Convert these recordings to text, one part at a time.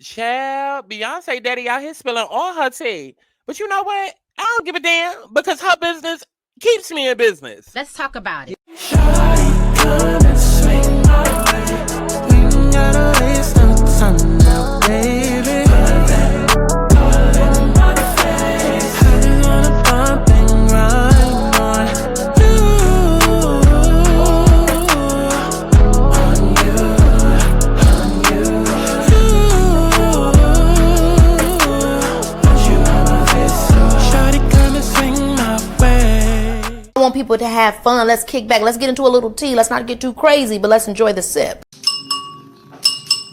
Child, Beyonce daddy out here spilling all her tea. But you know what? I don't give a damn because her business keeps me in business. Let's talk about it. Shawty, come and swing my way. We don't gotta waste no time now, baby. Put that all in my face. I just wanna bump and grind on you. On you, on you. Want you on my face, so shawty, come and swing my way. I want people to have fun. Let's kick back. Let's get into a little tea. Let's not get too crazy, but let's enjoy the sip.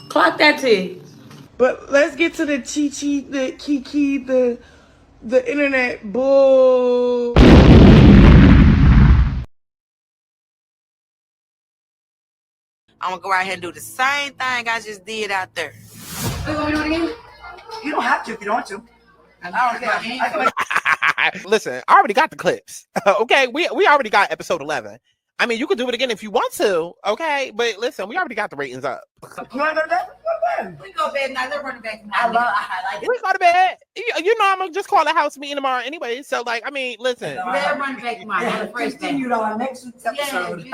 Clock that tea. But let's get to the chi-chi, the kiki, the internet bull. I'm gonna go out here and do the same thing I just did out there. You don't have to if you don't want to. I don't care. Listen, I already got the clips. Okay, we already got episode 11. I mean, you could do it again if you want to, okay? But listen, we already got the ratings up. You want to go to bed? Go to bed. We go to bed now. They're running back. I like it. We go to bed. You know I'm gonna just call a house meeting tomorrow anyway. So like, I mean, listen. They're running back tomorrow. Yeah, continued on next week's episode.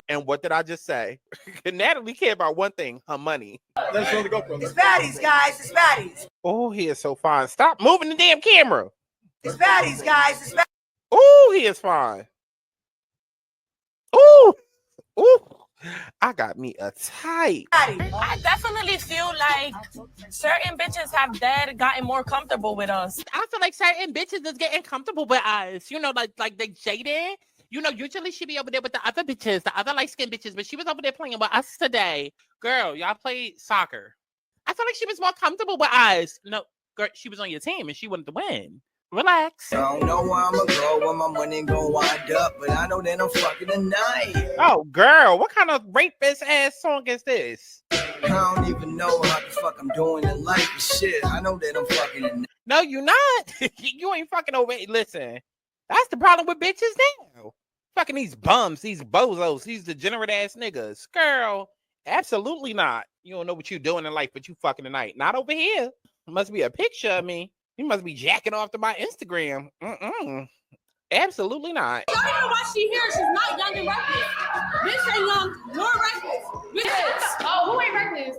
And what did I just say? Natalie cared about one thing: her money. Let's really go for it. It's baddies, guys. It's baddies. Oh, he is so fine. Stop moving the damn camera. It's baddies, guys. It's baddies. Oh, he is fine. Ooh, ooh, I got me a type. I definitely feel like certain bitches have gotten more comfortable with us. I feel like certain bitches is getting comfortable with us. You know, like they jaded. You know, usually she be over there with the other bitches, the other light-skinned bitches, but she was over there playing with us today. Girl, y'all played soccer. I feel like she was more comfortable with us. No, girl, she was on your team and she wanted to win. Relax. I don't know where I'm gonna go, where my money gonna wind up, but I know that I'm fucking tonight. Oh, girl, what kind of rapist ass song is this? I don't even know how the fuck I'm doing in life, but shit, I know that I'm fucking tonight. No, you not. You ain't fucking over. Listen, that's the problem with bitches now. Fucking these bums, these bozos, these degenerate ass niggas. Girl, absolutely not. You don't know what you're doing in life, but you fucking tonight. Not over here. Must be a picture of me. You must be jacking off to my Instagram. Absolutely not. Y'all know why she here. She's not young and reckless. Bitch ain't young, nor reckless. Bitch. Oh, who ain't reckless?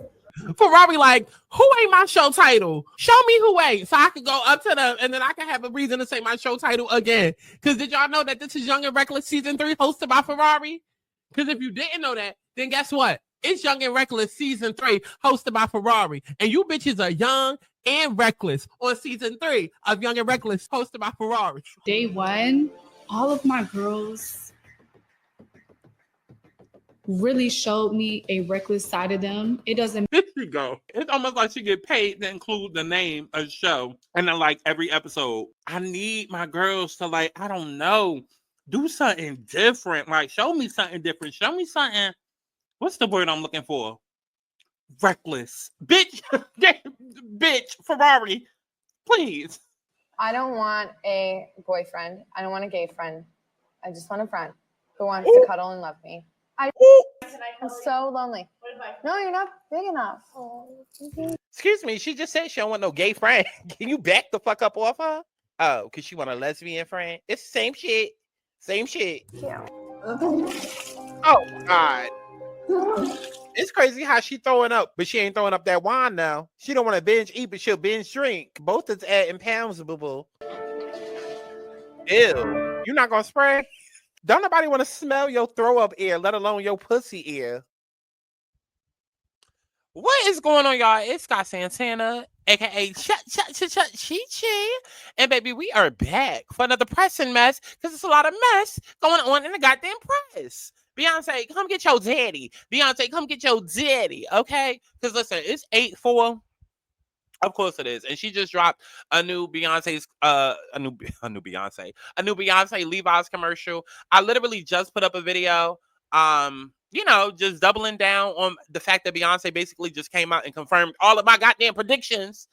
Ferrari, like, who ain't my show title? Show me who ain't, so I can go up to them, and then I can have a reason to say my show title again. Because did y'all know that this is Young and Reckless Season 3 hosted by Ferrari? Because if you didn't know that, then guess what? It's Young and Reckless Season 3 hosted by Ferrari. And you bitches are young and reckless on Season 3 of Young and Reckless hosted by Ferrari. Day one, all of my girls really showed me a reckless side of them. It doesn't. There you go. It's almost like she get paid to include the name of the show. And then like every episode, I need my girls to like, I don't know, do something different. Like show me something different. Show me something. What's the word I'm looking for? Reckless. Bitch. Bitch. Ferrari. Please. I don't want a boyfriend. I don't want a gay friend. I just want a friend who wants to cuddle and love me. I'm so lonely. No, you're not big enough. Excuse me. She just said she don't want no gay friend. Can you back the fuck up off her? Oh, because she want a lesbian friend? It's the same shit. Same shit. Yeah. Oh, God. It's crazy how she throwing up, but she ain't throwing up that wine now. She don't want to binge eat, but she'll binge drink. Both is adding pounds, boo-boo. Ew. You not gonna spray? Don't nobody want to smell your throw up ear, let alone your pussy ear. What is going on, y'all? It's Scott Santana, aka Chi. And baby, we are back for another pressing mess because it's a lot of mess going on in the goddamn press. Beyonce, come get your daddy. Beyonce, come get your daddy, okay? Because listen, it's 8/4. Of course it is. And she just dropped a new Beyonce's a new Beyonce Levi's commercial. I literally just put up a video you know, just doubling down on the fact that Beyonce basically just came out and confirmed all of my goddamn predictions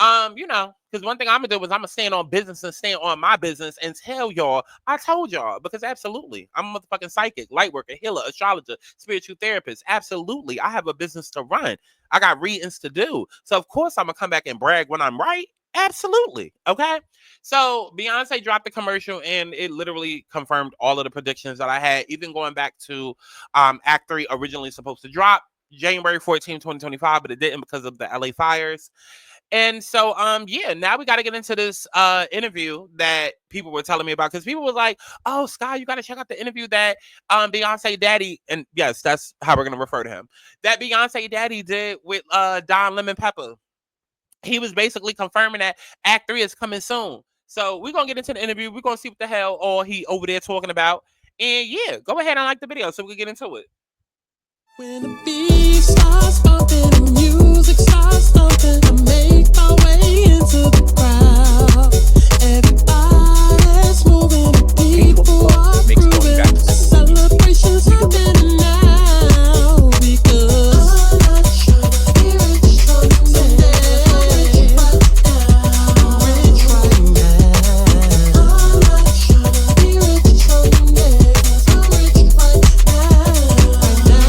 You know, because one thing I'm gonna do is I'm gonna stand on business and stand on my business and tell y'all I told y'all, because absolutely I'm a motherfucking psychic, light worker, healer, astrologer, spiritual therapist. Absolutely, I have a business to run. I got readings to do, so of course I'm gonna come back and brag when I'm right. Absolutely. Okay. So Beyonce dropped the commercial and it literally confirmed all of the predictions that I had, even going back to Act 3 originally supposed to drop January 14, 2025, but it didn't because of the LA fires. And so yeah, now we got to get into this interview that people were telling me about, because people were like, "Oh, Sky, you got to check out the interview that Beyonce daddy," and yes, that's how we're going to refer to him, that Beyonce daddy did with Don Lemon Pepper. He was basically confirming that Act 3 is coming soon. So we're going to get into the interview. We're going to see what the hell all he over there talking about. And yeah, go ahead and like the video so we can get into it. When the beat starts bumping, the music starts thumping, I make my way into the crowd. Everybody's moving, the people are grooving, the celebration's happening now, because I'm not trying to be rich from today. I'm rich right now. I'm not trying to be rich from today, 'cause I'm rich right now.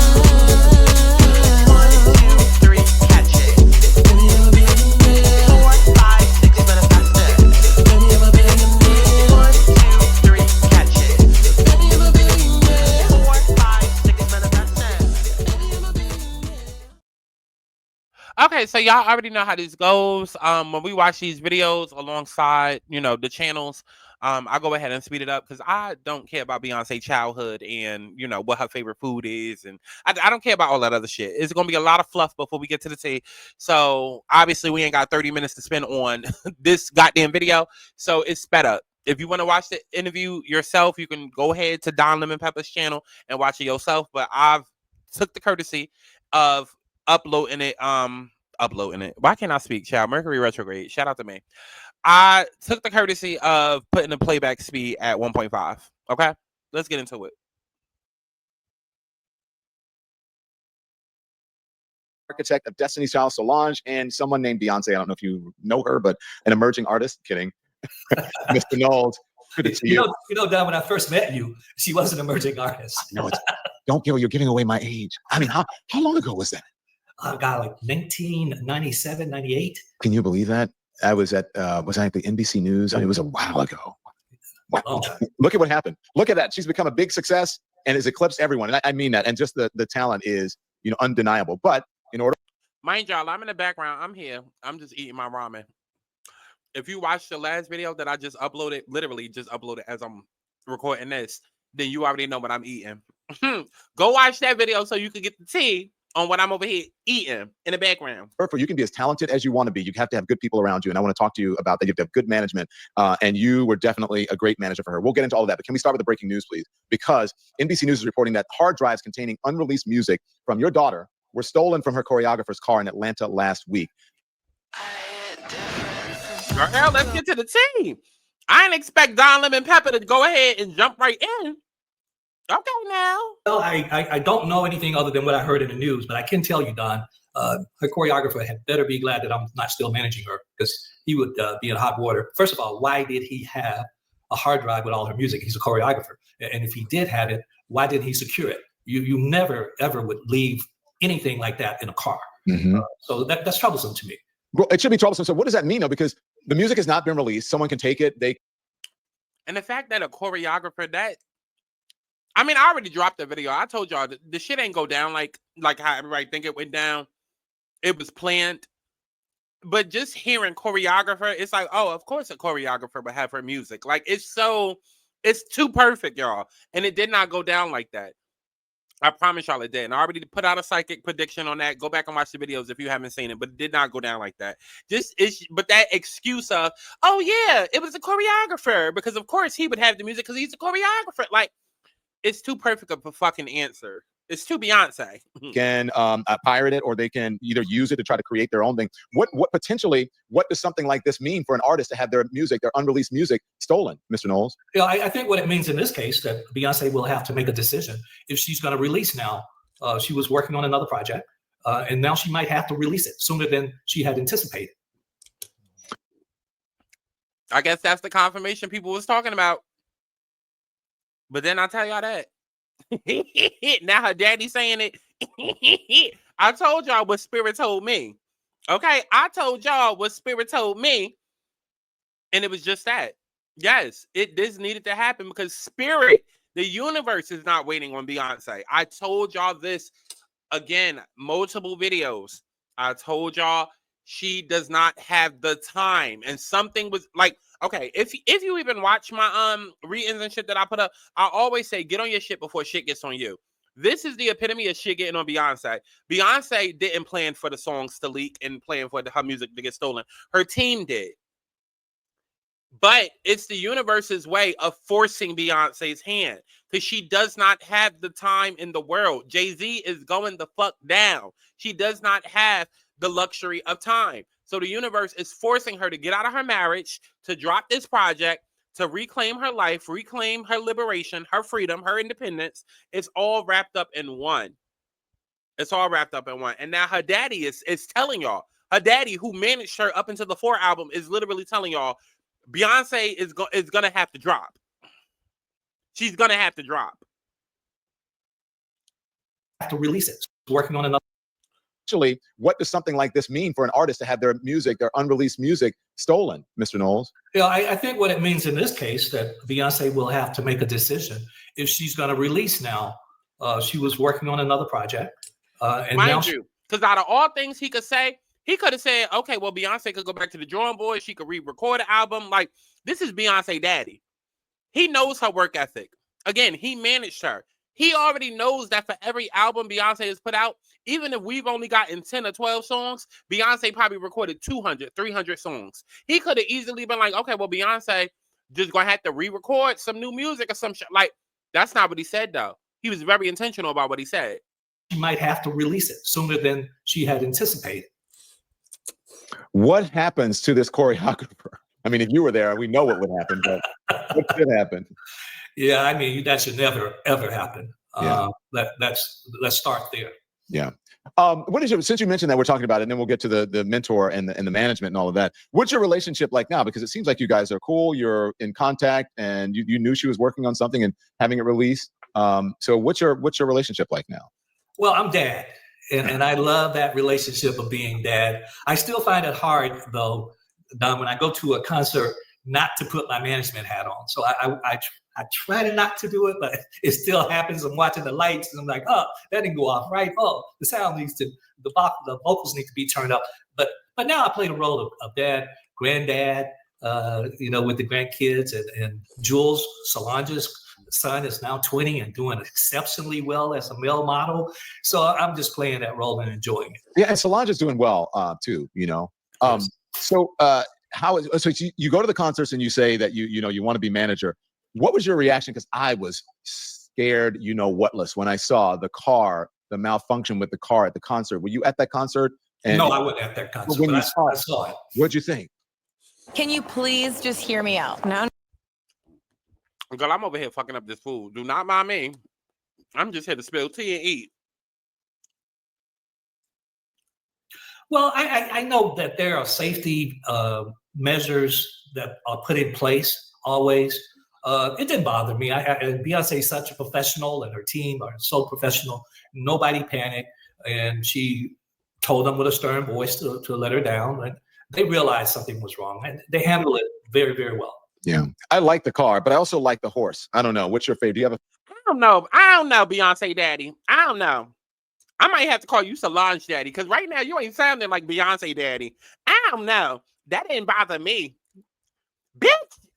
Okay, so y'all already know how this goes. When we watch these videos alongside, you know, the channels, I go ahead and speed it up because I don't care about Beyonce's childhood and, you know, what her favorite food is. And I don't care about all that other shit. It's going to be a lot of fluff before we get to the tea. So obviously we ain't got 30 minutes to spend on this goddamn video. So it's sped up. If you want to watch the interview yourself, you can go ahead to Don Lemon Pepper's channel and watch it yourself. But I've took the courtesy of uploading it. Why can't I speak, child? Mercury retrograde. Shout out to me. I took the courtesy of putting the playback speed at 1.5. Okay, let's get into it. Architect of Destiny's Child, Solange, and someone named Beyonce. I don't know if you know her, but an emerging artist. Kidding. Mr. Knowles. Good to see you. You know, Don, when I first met you, she was an emerging artist. No, don't feel you're giving away my age. I mean, how long ago was that? God, like 1997, 98. Can you believe that? I was at was I at the NBC News? I mean, it was a while ago. Wow. Look at what happened. Look at that. She's become a big success and has eclipsed everyone. And I mean that. And just the talent is, you know, undeniable. But in order, mind y'all, I'm in the background. I'm here. I'm just eating my ramen. If you watched the last video that I just uploaded, literally just uploaded as I'm recording this, then you already know what I'm eating. Go watch that video so you can get the tea on what I'm over here eating in the background. You can be as talented as you want to be. You have to have good people around you. And I want to talk to you about that. You have to have good management. And you were definitely a great manager for her. We'll get into all of that. But can we start with the breaking news, please? Because NBC News is reporting that hard drives containing unreleased music from your daughter were stolen from her choreographer's car in Atlanta last week. Girl, let's get to the tea. I didn't expect Don Lemon Pepper to go ahead and jump right in. Okay, now. Well, I don't know anything other than what I heard in the news, but I can tell you, Don, her choreographer had better be glad that I'm not still managing her, because he would be in hot water. First of all, why did he have a hard drive with all her music? He's a choreographer. And if he did have it, why didn't he secure it? You never, ever would leave anything like that in a car. Mm-hmm. So that's troublesome to me. Well, it should be troublesome. So what does that mean, though? Because the music has not been released. Someone can take it. And the fact that a choreographer, I mean, I already dropped the video. I told y'all the shit ain't go down like how everybody think it went down. It was planned. But just hearing choreographer, it's like, oh, of course a choreographer would have her music. Like, it's too perfect, y'all. And it did not go down like that. I promise y'all it did. And I already put out a psychic prediction on that. Go back and watch the videos if you haven't seen it. But it did not go down like that. But that excuse of, oh, yeah, it was a choreographer. Because, of course, he would have the music because he's a choreographer. Like, it's too perfect of a fucking answer. It's too Beyonce. Can pirate it, or they can either use it to try to create their own thing. What does something like this mean for an artist to have their music, their unreleased music, stolen, Mr. Knowles? You know, I think what it means in this case that Beyonce will have to make a decision if she's going to release now. She was working on another project, and now she might have to release it sooner than she had anticipated. I guess that's the confirmation people was talking about. But then I tell y'all that. Now her daddy saying it. I told y'all what Spirit told me. Okay, I told y'all what Spirit told me, and it was just that. Yes, this needed to happen because Spirit, the universe, is not waiting on Beyonce. I told y'all this again, multiple videos. I told y'all she does not have the time, and something was like, okay, if you even watch my readings and shit that I put up, I always say get on your shit before shit gets on you. This is the epitome of shit getting on Beyonce. Beyonce didn't plan for the songs to leak and plan for her music to get stolen. Her team did. But it's the universe's way of forcing Beyonce's hand because she does not have the time in the world. Jay-Z is going the fuck down. She does not have the luxury of time. So the universe is forcing her to get out of her marriage, to drop this project, to reclaim her life, reclaim her liberation, her freedom, her independence. It's all wrapped up in one. It's all wrapped up in one. And now her daddy is telling y'all, her daddy who managed her up into the 4 album is literally telling y'all, Beyonce is going to have to drop. She's going to have to drop. Have to release it. Working on another. Actually, what does something like this mean for an artist to have their music, their unreleased music, stolen, Mr. Knowles? Yeah, I think what it means in this case that Beyonce will have to make a decision if she's going to release now. She was working on another project. And mind you, because out of all things he could say, he could have said, okay, well, Beyonce could go back to the drawing board. She could re-record an album. Like, this is Beyonce daddy. He knows her work ethic. Again, he managed her. He already knows that for every album Beyonce has put out, even if we've only gotten 10 or 12 songs, Beyonce probably recorded 200, 300 songs. He could have easily been like, okay, well, Beyonce just going to have to re-record some new music or some shit. Like, that's not what he said, though. He was very intentional about what he said. She might have to release it sooner than she had anticipated. What happens to this choreographer? I mean, if you were there, we know what would happen, but what could happen? Yeah, I mean, that should never, ever happen. Yeah. Let's start there. Yeah. What is your, since you mentioned that, we're talking about it, and then we'll get to the mentor and the management and all of that. What's your relationship like now? Because it seems like you guys are cool. You're in contact, and you knew she was working on something and having it released. So what's your relationship like now? Well, I'm dad, and I love that relationship of being dad. I still find it hard, though, Don, when I go to a concert, not to put my management hat on. So I try to not to do it, but it still happens. I'm watching the lights, and I'm like, oh, that didn't go off right. Oh, the sound needs to, the vocals need to be turned up. But now I play the role of dad, granddad, with the grandkids, and Jules, Solange's son, is now 20 and doing exceptionally well as a male model. So I'm just playing that role and enjoying it. Yeah, and Solange is doing well too. Yes. So how is so you go to the concerts and you say that you want to be manager. What was your reaction? Because I was scared, whatless, when I saw the malfunction with the car at the concert. Were you at that concert? And no, I wasn't at that concert. When but you I saw it. What'd you think? Can you please just hear me out? No. Girl, I'm over here fucking up this food. Do not mind me. I'm just here to spill tea and eat. Well, I know that there are safety measures that are put in place always. It didn't bother me. And Beyonce is such a professional, and her team are so professional. Nobody panicked, and she told them with a stern voice to let her down. And they realized something was wrong, and they handled it very, very well. Yeah, I like the car, but I also like the horse. I don't know. What's your favorite? Do you have a? I don't know, Beyonce daddy. I don't know. I might have to call you Solange daddy, because right now you ain't sounding like Beyonce daddy. I don't know. That didn't bother me. Bitch,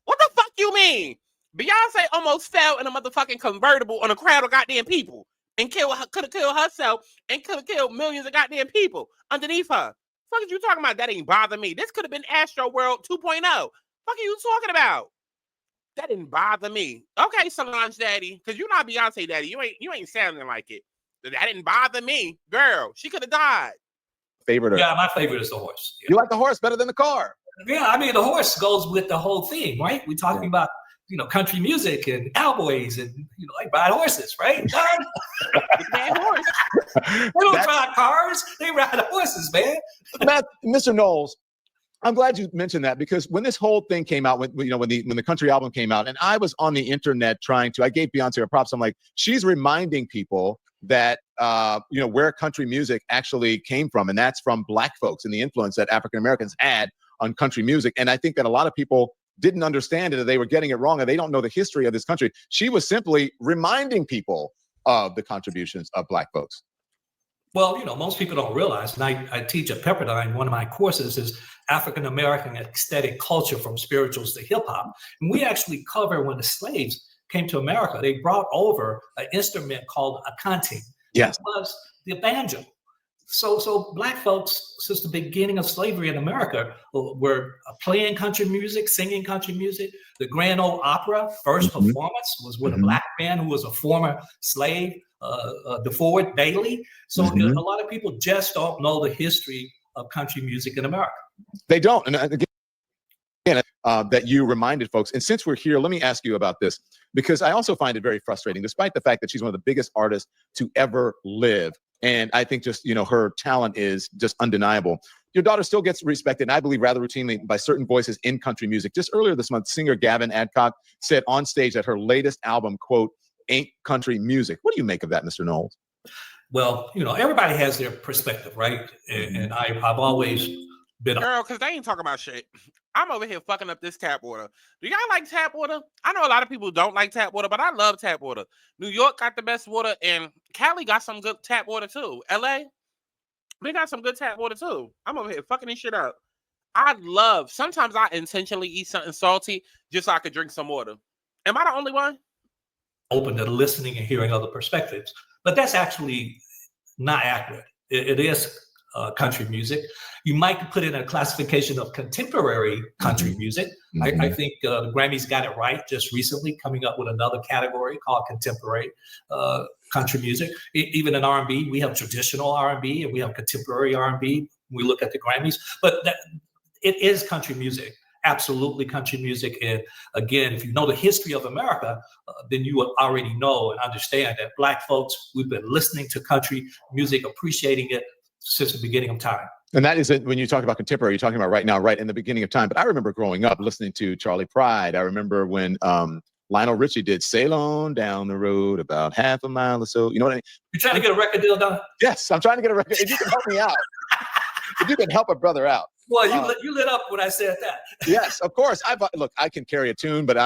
what the fuck you mean? Beyonce almost fell in a motherfucking convertible on a crowd of goddamn people and could have killed herself and could have killed millions of goddamn people underneath her. Fuck is you talking about? That ain't bother me. This could have been Astro World 2.0. Fuck are you talking about? That didn't bother me. Okay, Solange daddy, because you're not Beyonce daddy. You ain't sounding like it. That didn't bother me. Girl, she could have died. Favorite? Yeah, my favorite is the horse. Yeah. You like the horse better than the car? Yeah, I mean, the horse goes with the whole theme, right? We're talking about, country music and cowboys and, like ride horses, right? Bad horse. They don't ride cars. They ride horses, man. Mr. Knowles, I'm glad you mentioned that, because when this whole thing came out, when the country album came out, and I was on the internet I gave Beyonce her props. I'm like, she's reminding people that where country music actually came from, and that's from Black folks and the influence that African Americans had on country music. And I think that a lot of people didn't understand it, or they were getting it wrong, and they don't know the history of this country. She was simply reminding people of the contributions of Black folks. Well, most people don't realize, and I teach at Pepperdine, one of my courses is African American aesthetic culture from spirituals to hip hop. And we actually cover when the slaves came to America, they brought over an instrument called a canting. Yes. It was the banjo. So Black folks, since the beginning of slavery in America, were playing country music, singing country music. The Grand Ole Opera first performance was with a Black man who was a former slave, DeFord Bailey. So a lot of people just don't know the history of country music in America. They don't. And again, that you reminded folks. And since we're here, let me ask you about this, because I also find it very frustrating, despite the fact that she's one of the biggest artists to ever live. And I think just, her talent is just undeniable. Your daughter still gets respected, and I believe rather routinely, by certain voices in country music. Just earlier this month, singer Gavin Adcock said on stage that her latest album, quote, ain't country music. What do you make of that, Mr. Knowles? Well, everybody has their perspective, right? And I've always been... Girl, because they ain't talking about shit. I'm over here fucking up this tap water. Do y'all like tap water? I know a lot of people don't like tap water, but I love tap water. New York got the best water, and Cali got some good tap water too. LA, they got some good tap water too. I'm over here fucking this shit up. Sometimes I intentionally eat something salty just so I could drink some water. Am I the only one? Open to listening and hearing other perspectives. But that's actually not accurate. It is country music. You might put in a classification of contemporary country music. I think the Grammys got it right just recently, coming up with another category called contemporary country music. Even in R&B, we have traditional R&B and we have contemporary R&B. We look at the Grammys, but it is country music. Absolutely country music. And again, if you know the history of America, then you will already know and understand that Black folks, we've been listening to country music, appreciating it since the beginning of time. And that is it. When you talk about contemporary, you're talking about right now, right in the beginning of time. But I remember growing up listening to Charlie Pride. I remember when Lionel Richie did "Sail On Down the Road About Half a Mile or So." You know what I mean? You're trying to get a record deal done? Yes, I'm trying to get a record. If you can help me out, if you can help a brother out. Well, you lit up when I said that. Yes, of course. Look, I can carry a tune, but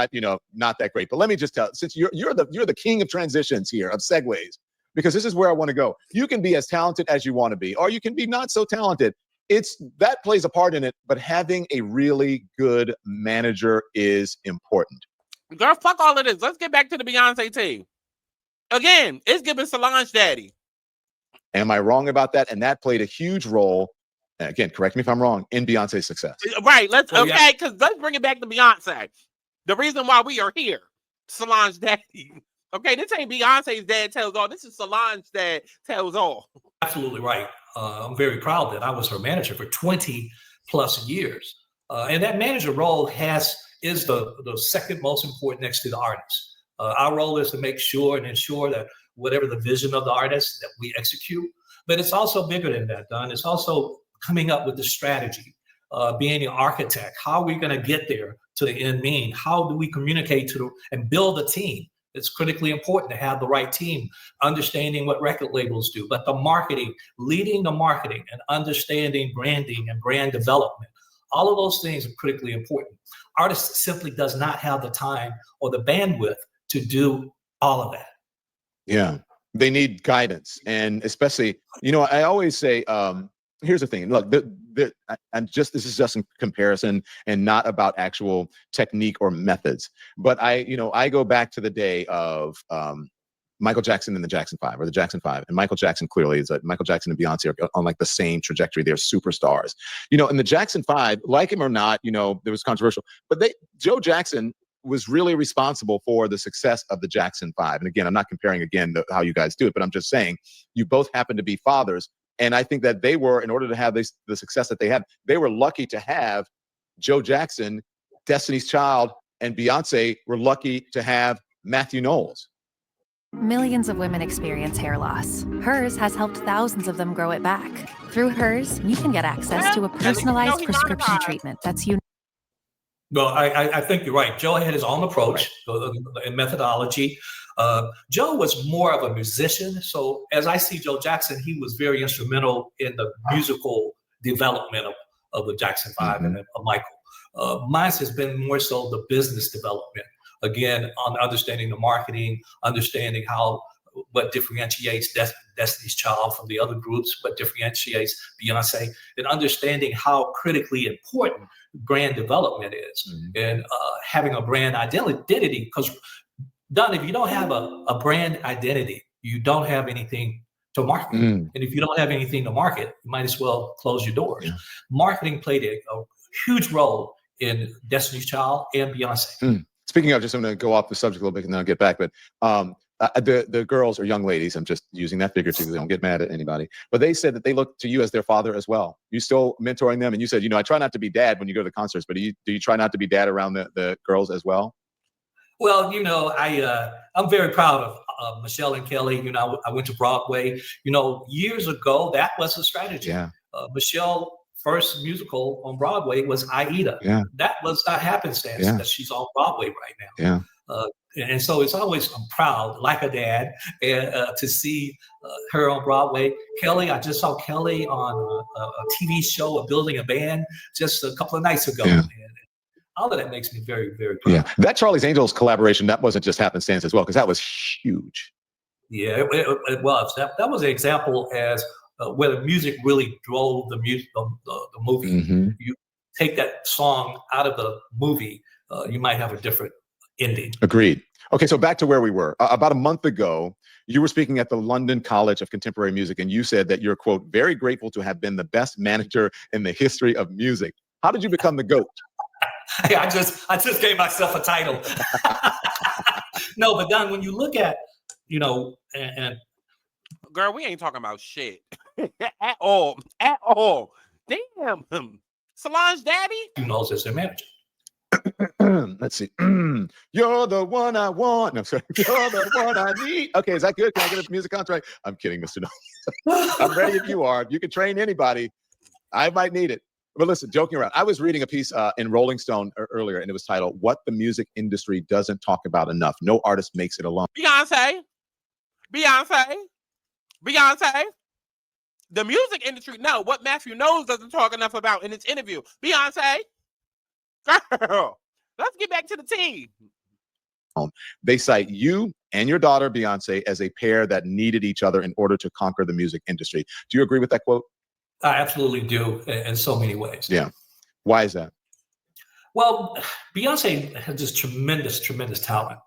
not that great. But let me just tell, since you're the king of transitions here, of segues, because this is where I want to go. You can be as talented as you want to be, or you can be not so talented. That plays a part in it, but having a really good manager is important. Girl, fuck all of this. Let's get back to the Beyonce team. Again, it's giving Solange daddy. Am I wrong about that? And that played a huge role. Again, correct me if I'm wrong, in Beyonce's success. Right. Let's bring it back to Beyonce. The reason why we are here, Solange daddy. Okay, this ain't Beyonce's dad tells all. This is Solange's dad tells all. Absolutely right. I'm very proud that I was her manager for 20 plus years. And that manager role is the second most important next to the artist. Our role is to make sure and ensure that whatever the vision of the artist that we execute, but it's also bigger than that, Don. It's also coming up with the strategy, being an architect. How are we going to get there to the end mean? How do we communicate and build a team? It's critically important to have the right team, understanding what record labels do, but the marketing, leading the marketing and understanding branding and brand development. All of those things are critically important. Artists simply does not have the time or the bandwidth to do all of that. Yeah, they need guidance. And especially, I always say, here's the thing. Look, this is just in comparison and not about actual technique or methods. But I go back to the day of Michael Jackson and the Jackson 5, or the Jackson 5. And Michael Jackson clearly is Michael Jackson and Beyonce are on like the same trajectory. They're superstars. In the Jackson 5, like him or not, there was controversial, but Joe Jackson was really responsible for the success of the Jackson 5. And again, I'm not comparing how you guys do it, but I'm just saying you both happen to be fathers. And I think that they were, in order to have the success that they had, they were lucky to have Joe Jackson, Destiny's Child, and Beyonce were lucky to have Mathew Knowles. Millions of women experience hair loss. Hers has helped thousands of them grow it back. Through Hers, you can get access to a personalized prescription treatment that's unique. Well, I think you're right. Joe had his own approach and methodology. Joe was more of a musician. So as I see Joe Jackson, he was very instrumental in the musical development of the Jackson 5 and of Michael. Mine has been more so the business development. Again, on understanding the marketing, understanding what differentiates Destiny's Child from the other groups, what differentiates Beyonce, and understanding how critically important brand development is, and having a brand identity. Because, Don, if you don't have a brand identity, you don't have anything to market. And if you don't have anything to market, you might as well close your doors. Marketing played a huge role in Destiny's Child and Beyonce. Speaking of, just I'm going to go off the subject a little bit and then I'll get back. But the girls or young ladies, I'm just using that figuratively, don't get mad at anybody. But they said that they look to you as their father as well. You still mentoring them, and you said, I try not to be dad when you go to the concerts, but do you try not to be dad around the girls as well? Well, I'm very proud of Michelle and Kelly. I went to Broadway. Years ago, that was a strategy. Yeah. Michelle first musical on Broadway was Aida. Yeah. That was not happenstance that she's on Broadway right now. Yeah. And so it's always, I'm proud, like a dad, to see her on Broadway. Kelly, I just saw Kelly on a TV show of Building a Band just a couple of nights ago. Yeah. And all of that makes me very, very proud. Yeah. That Charlie's Angels collaboration, that wasn't just happenstance as well, because that was huge. Yeah, it was. That was an example as where the music really drove the movie. You take that song out of the movie, you might have a different ending. Agreed. Okay, so back to where we were. About a month ago, you were speaking at the London College of Contemporary Music, and you said that you're, quote, very grateful to have been the best manager in the history of music. How did you become the GOAT? I just gave myself a title. No, but Don, when you look at, and girl, we ain't talking about shit at all. Damn, Solange daddy. Mathew Knowles as their manager. Let's see. You're the one I want. No, sorry. You're the one I need. Okay, is that good? Can I get a music contract? I'm kidding, Mr. Knowles. I'm ready if you are. If you can train anybody, I might need it. But listen, joking around. I was reading a piece in Rolling Stone earlier, and it was titled, "What the Music Industry Doesn't Talk About Enough. No Artist Makes It Alone." Beyonce. The music industry, no, what Mathew Knowles doesn't talk enough about in his interview. Beyonce. Girl, let's get back to the tea. They cite you and your daughter, Beyonce, as a pair that needed each other in order to conquer the music industry. Do you agree with that quote? I absolutely do in so many ways. Yeah. Why is that? Well, Beyonce has this tremendous, tremendous talent.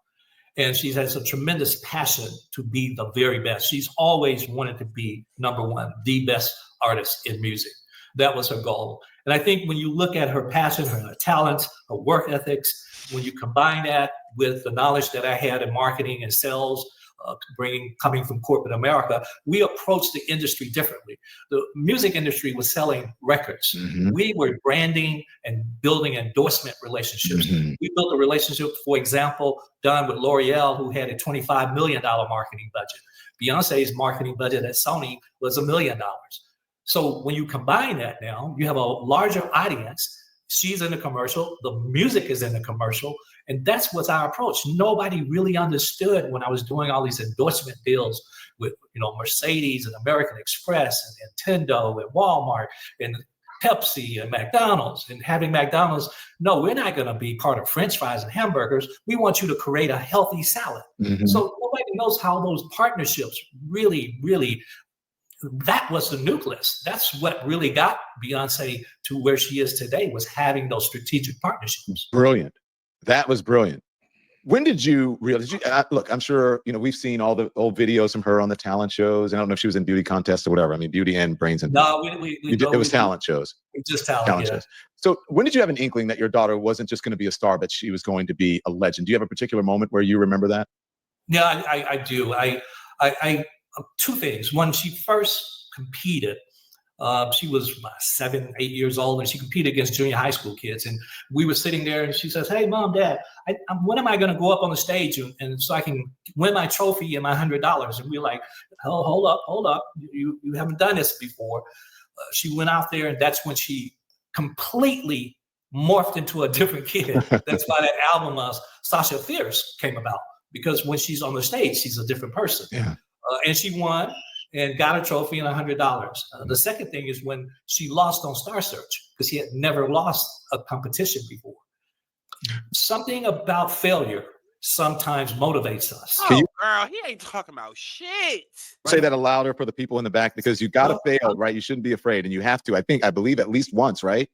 And she has a tremendous passion to be the very best. She's always wanted to be number one, the best artist in music. That was her goal. And I think when you look at her passion, her talents, her work ethics, when you combine that with the knowledge that I had in marketing and sales, coming from corporate America, we approached the industry differently. The music industry was selling records. We were branding and building endorsement relationships. We built a relationship, for example, done with L'Oreal, who had a $25 million marketing budget. Beyonce's marketing budget at Sony was $1 million. So when you combine that now, you have a larger audience. She's in the commercial, the music is in the commercial, and that's what's our approach. Nobody really understood when I was doing all these endorsement deals with, Mercedes and American Express and Nintendo and Walmart and Pepsi and McDonald's, and having McDonald's. No, we're not going to be part of French fries and hamburgers. We want you to create a healthy salad. So nobody knows how those partnerships really, really, that was the nucleus. That's what really got Beyonce to where she is today, was having those strategic partnerships. Brilliant. That was brilliant. When did you realize? Look, I'm sure, we've seen all the old videos from her on the talent shows. I don't know if she was in beauty contests or whatever. I mean, beauty and brains. And no, it was talent shows. Just talent shows. So when did you have an inkling that your daughter wasn't just going to be a star, but she was going to be a legend? Do you have a particular moment where you remember that? Yeah, I do. I two things. When she first competed, She was 7, 8 years old, and she competed against junior high school kids. And we were sitting there, and she says, "Hey, Mom, Dad, when am I going to go up on the stage and so I can win my trophy and my $100?" And we're like, "Oh, hold up. You haven't done this before." She went out there, and that's when she completely morphed into a different kid. That's why that album, Sasha Fierce, came about, because when she's on the stage, she's a different person. Yeah. And she won and got a trophy and $100. The second thing is when she lost on Star Search, because she had never lost a competition before. Something about failure sometimes motivates us. Oh, girl, he ain't talking about shit. Say that louder for the people in the back, because you got to fail, right? You shouldn't be afraid, and you have to. I believe at least once, right?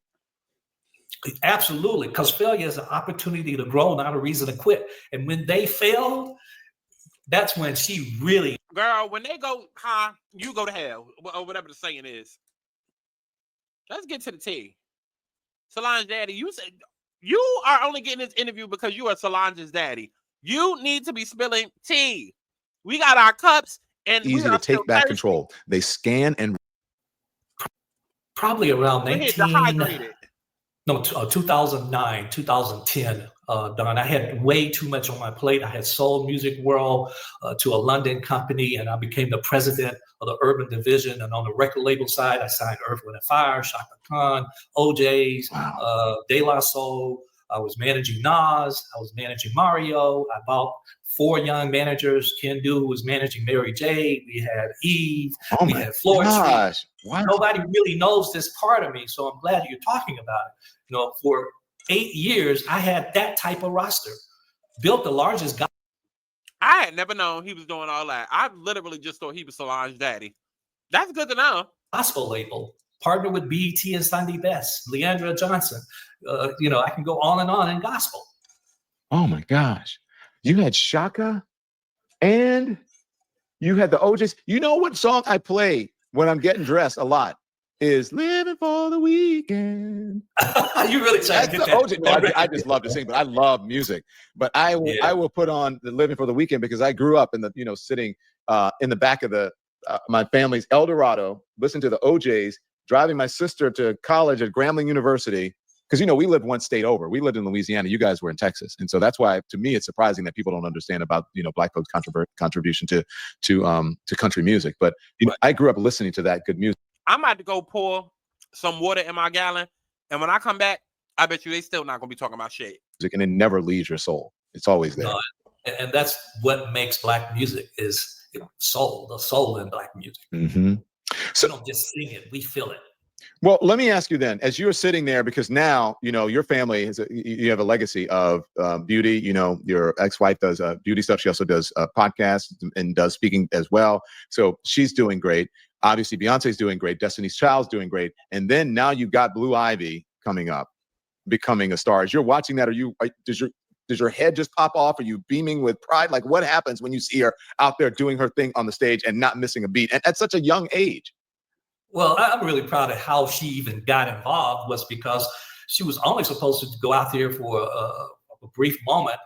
Absolutely, because failure is an opportunity to grow, not a reason to quit. And when they failed, that's when she really. Girl, when they go, you go to hell, or whatever the saying is. Let's get to the tea. Solange daddy, you said you are only getting this interview because you are Solange's daddy. You need to be spilling tea. We got our cups, and Easy to take back control. They scan and probably around 2009, 2010. Don, I had way too much on my plate. I had sold Music World to a London company, and I became the president of the urban division. And on the record label side, I signed Earth, Wind & Fire, Shaka Khan, OJ's, De La Soul. I was managing Nas. I was managing Mario. I bought 4 young managers. Ken Du was managing Mary J. We had Eve. We had Floyd Street. Nobody really knows this part of me, so I'm glad you're talking about it. You know, for 8 years, I had that type of roster. Built the largest guy. I had never known he was doing all that. I literally just thought he was Solange's daddy. That's good to know. Gospel label. Partner with BET and Sunday Best. Leandra Johnson. I can go on in gospel. Oh my gosh. You had Shaka and you had the OJs. You know what song I play when I'm getting dressed a lot is Living for the Weekend. You really trying to get that. OJ. No, I just love to sing, but I love music. But I will put on the Living for the Weekend because I grew up in the, sitting in the back of the my family's Eldorado, listening to the OJs, driving my sister to college at Grambling University. Because, we lived one state over. We lived in Louisiana. You guys were in Texas. And so that's why, to me, it's surprising that people don't understand about, Black folks' contribution to country music. But, I grew up listening to that good music. I'm about to go pour some water in my gallon. And when I come back, I bet you they still not going to be talking about shit. And it never leaves your soul. It's always there. And that's what makes Black music is soul, the soul in Black music. Mm-hmm. So we don't just sing it, we feel it. Well, let me ask you then, as you're sitting there, because now, your family you have a legacy of beauty. Your ex-wife does beauty stuff. She also does podcasts and does speaking as well. So she's doing great. Obviously, Beyonce's doing great. Destiny's Child's doing great. And then now you've got Blue Ivy coming up, becoming a star. As you're watching that, does your head just pop off? Are you beaming with pride? Like, what happens when you see her out there doing her thing on the stage and not missing a beat, and at such a young age? Well, I'm really proud of how she even got involved, was because she was only supposed to go out there for a brief moment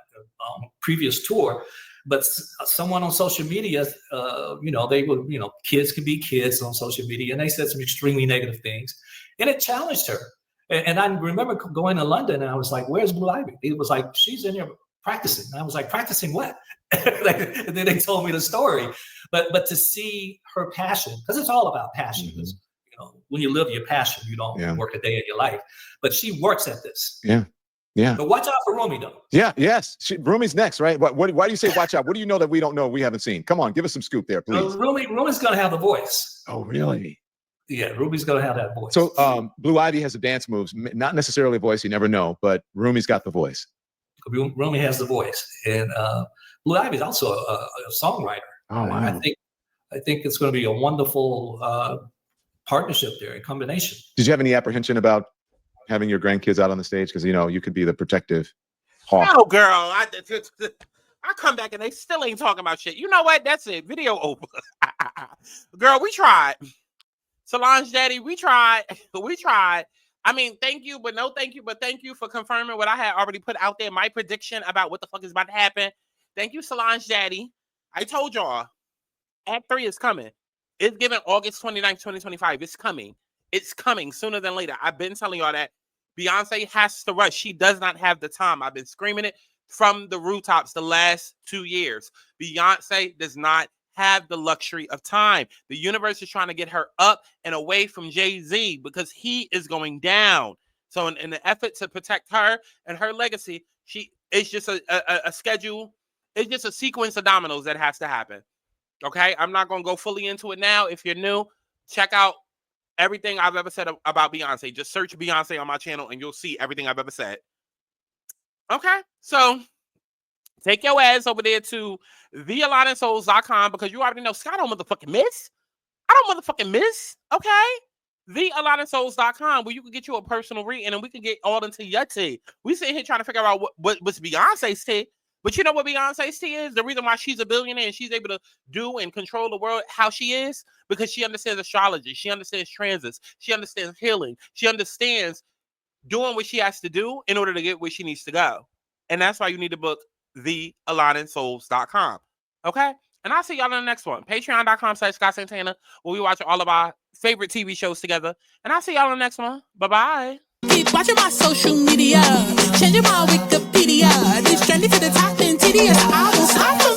on previous tour. But someone on social media, they were, kids can be kids on social media, and they said some extremely negative things, and it challenged her. And I remember going to London, and I was like, "Where's Blue Ivy?" It was like, "She's in here practicing." And I was like, "Practicing what?" And then they told me the story. But to see her passion, because it's all about passion. Mm-hmm. When you live your passion, you don't work a day in your life. But she works at this. Yeah. Yeah. But watch out for Rumi, though. Yeah. Yes. Rumi's next, right? Why do you say watch out? What do you know that we don't know, we haven't seen? Come on, give us some scoop there, please. Rumi's going to have the voice. Oh, really? Yeah, Rumi's going to have that voice. So Blue Ivy has the dance moves, not necessarily a voice, you never know, but Rumi's got the voice. Rumi has the voice. And Blue Ivy is also a songwriter. Oh, wow. I think it's going to be a wonderful partnership there, a combination. Did you have any apprehension about having your grandkids out on the stage? Because, you could be the protective hawk. Oh, girl. I come back and they still ain't talking about shit. You know what? That's it. Video over. Girl, we tried. Solange daddy, we tried. I mean, thank you, but no thank you. But thank you for confirming what I had already put out there, my prediction about what the fuck is about to happen. Thank you, Solange daddy. I told y'all, Act 3 is coming. It's given August 29th, 2025. It's coming. It's coming sooner than later. I've been telling y'all that. Beyonce has to rush. She does not have the time. I've been screaming it from the rooftops the last 2 years. Beyonce does not have the luxury of time. The universe is trying to get her up and away from Jay-Z because he is going down. So in the effort to protect her and her legacy, it's just a schedule. It's just a sequence of dominoes that has to happen. Okay? I'm not going to go fully into it now. If you're new, check out everything I've ever said about Beyonce. Just search Beyonce on my channel and you'll see everything I've ever said. Okay? So take your ass over there to thealignedSouls.com because you already know Scott don't motherfucking miss. I don't motherfucking miss. Okay? ThealignedSouls.com where you can get you a personal reading and we can get all into your tea. We sitting here trying to figure out what's Beyonce's tea. But you know what Beyonce's tea is? The reason why she's a billionaire and she's able to do and control the world how she is because she understands astrology. She understands transits. She understands healing. She understands doing what she has to do in order to get where she needs to go. And that's why you need to book thealignedSouls.com. Okay? And I'll see y'all in the next one. Patreon.com/Scott Santana, where we watch all of our favorite TV shows together. And I'll see y'all in the next one. Bye-bye. Keep watching my social media, changing my Wikipedia. This trending to the top and tedious. I will stop.